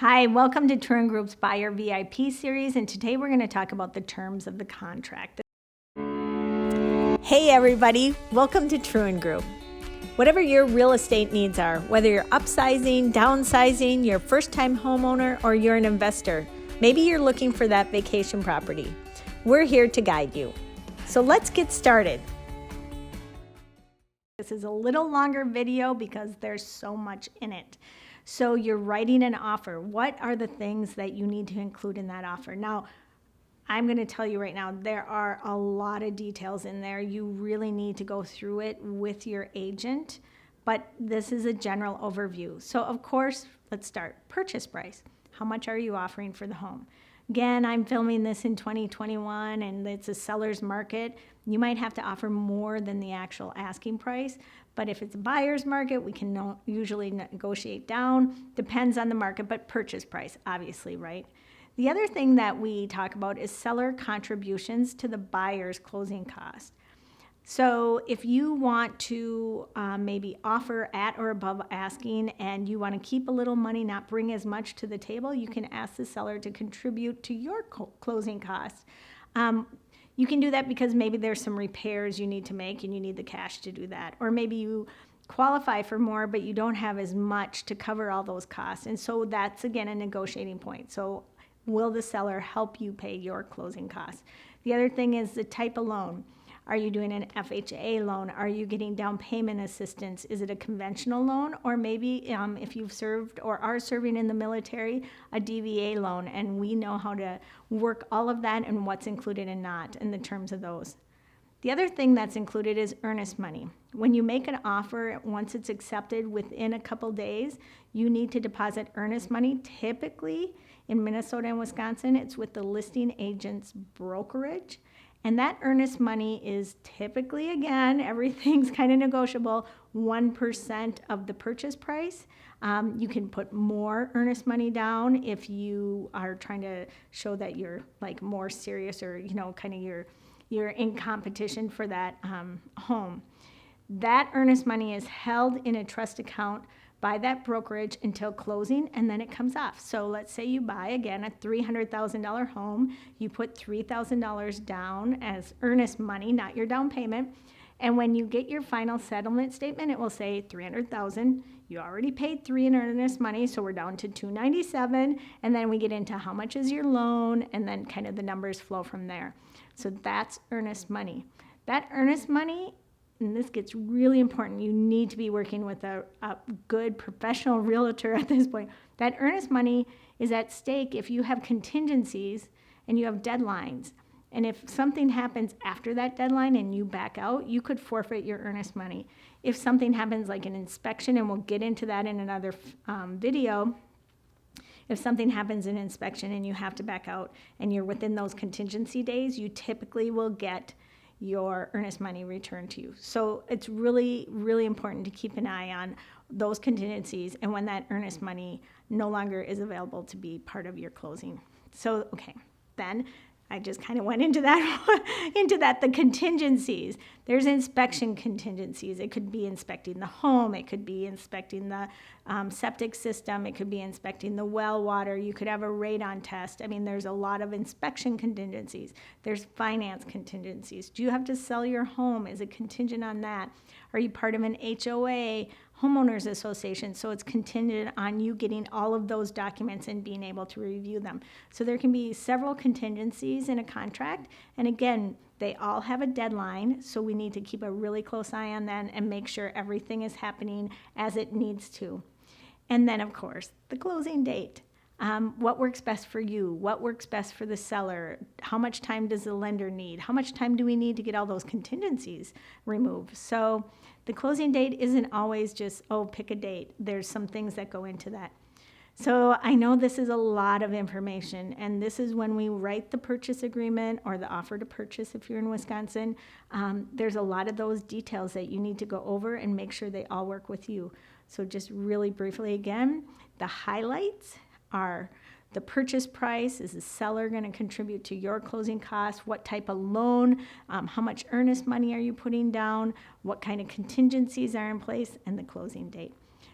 Hi, welcome to Truen Group's Buyer VIP series, and today we're going to talk about the terms of the contract. Hey everybody, welcome to Truen Group. Whatever your real estate needs are, whether you're upsizing, downsizing, you're a first-time homeowner, or you're an investor, maybe you're looking for that vacation property, we're here to guide you. So let's get started. This is a little longer video because there's so much in it. So you're writing an offer. What are the things that you need to include in that offer? Now, I'm going to tell you right now, there are a lot of details in there. You really need to go through it with your agent, but this is a general overview. So of course, let's start. Purchase price. How much are you offering for the home? Again, I'm filming this in 2021 and it's a seller's market. You might have to offer more than the actual asking price, but if it's a buyer's market, we can usually negotiate down. Depends on the market, but purchase price, obviously, right? The other thing that we talk about is seller contributions to the buyer's closing cost. So if you want to maybe offer at or above asking and you want to keep a little money, not bring as much to the table, you can ask the seller to contribute to your closing costs. You can do that because maybe there's some repairs you need to make and you need the cash to do that. Or maybe you qualify for more, but you don't have as much to cover all those costs. And so that's, again, a negotiating point. So will the seller help you pay your closing costs? The other thing is the type of loan. Are you doing an FHA loan? Are you getting down payment assistance? Is it a conventional loan? Or maybe if you've served or are serving in the military, a DVA loan. And we know how to work all of that and what's included and not in the terms of those. The other thing that's included is earnest money. When you make an offer, once it's accepted within a couple days, you need to deposit earnest money. Typically in Minnesota and Wisconsin, it's with the listing agent's brokerage. And that earnest money is typically, again, everything's kind of negotiable, 1% of the purchase price. You can put more earnest money down if you are trying to show that you're like more serious or, kind of you're in competition for that home. That earnest money is held in a trust account by that brokerage until closing, and then it comes off. So let's say you buy, again, a $300,000 home. You put $3,000 down as earnest money, not your down payment. And when you get your final settlement statement, it will say $300,000. You already paid $3 in earnest money, so we're down to $297. And then we get into how much is your loan, and then kind of the numbers flow from there. So that's earnest money. That earnest money, and this gets really important, you need to be working with a good professional realtor at this point. That earnest money is at stake if you have contingencies and you have deadlines. And if something happens after that deadline and you back out, you could forfeit your earnest money. If something happens like an inspection, and we'll get into that in another video, if something happens in inspection and you have to back out and you're within those contingency days, you typically will get your earnest money returned to you. So it's really, really important to keep an eye on those contingencies and when that earnest money no longer is available to be part of your closing. So, okay, then I just kind of went into that, the contingencies. There's inspection contingencies. It could be inspecting the home. It could be inspecting the septic system. It could be inspecting the well water. You could have a radon test. I mean, there's a lot of inspection contingencies. There's finance contingencies. Do you have to sell your home? Is it contingent on that? Are you part of an HOA, homeowners association? So it's contingent on you getting all of those documents and being able to review them. So there can be several contingencies in a contract. And again, they all have a deadline, so we need to keep a really close eye on that and make sure everything is happening as it needs to. And then, of course, the closing date. What works best for you? What works best for the seller? How much time does the lender need? How much time do we need to get all those contingencies removed? So the closing date isn't always just, pick a date. There's some things that go into that. So I know this is a lot of information, and this is when we write the purchase agreement or the offer to purchase if you're in Wisconsin. There's a lot of those details that you need to go over and make sure they all work with you. So just really briefly again, the highlights are the purchase price. Is the seller going to contribute to your closing costs? What type of loan? How much earnest money are you putting down? What kind of contingencies are in place? And the closing date.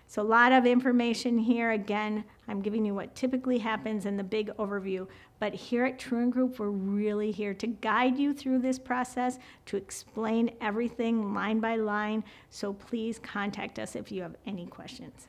So a lot of information here. Again, I'm giving you what typically happens in the big overview. But here at Truen Group, we're really here to guide you through this process, to explain everything line by line. So please contact us if you have any questions.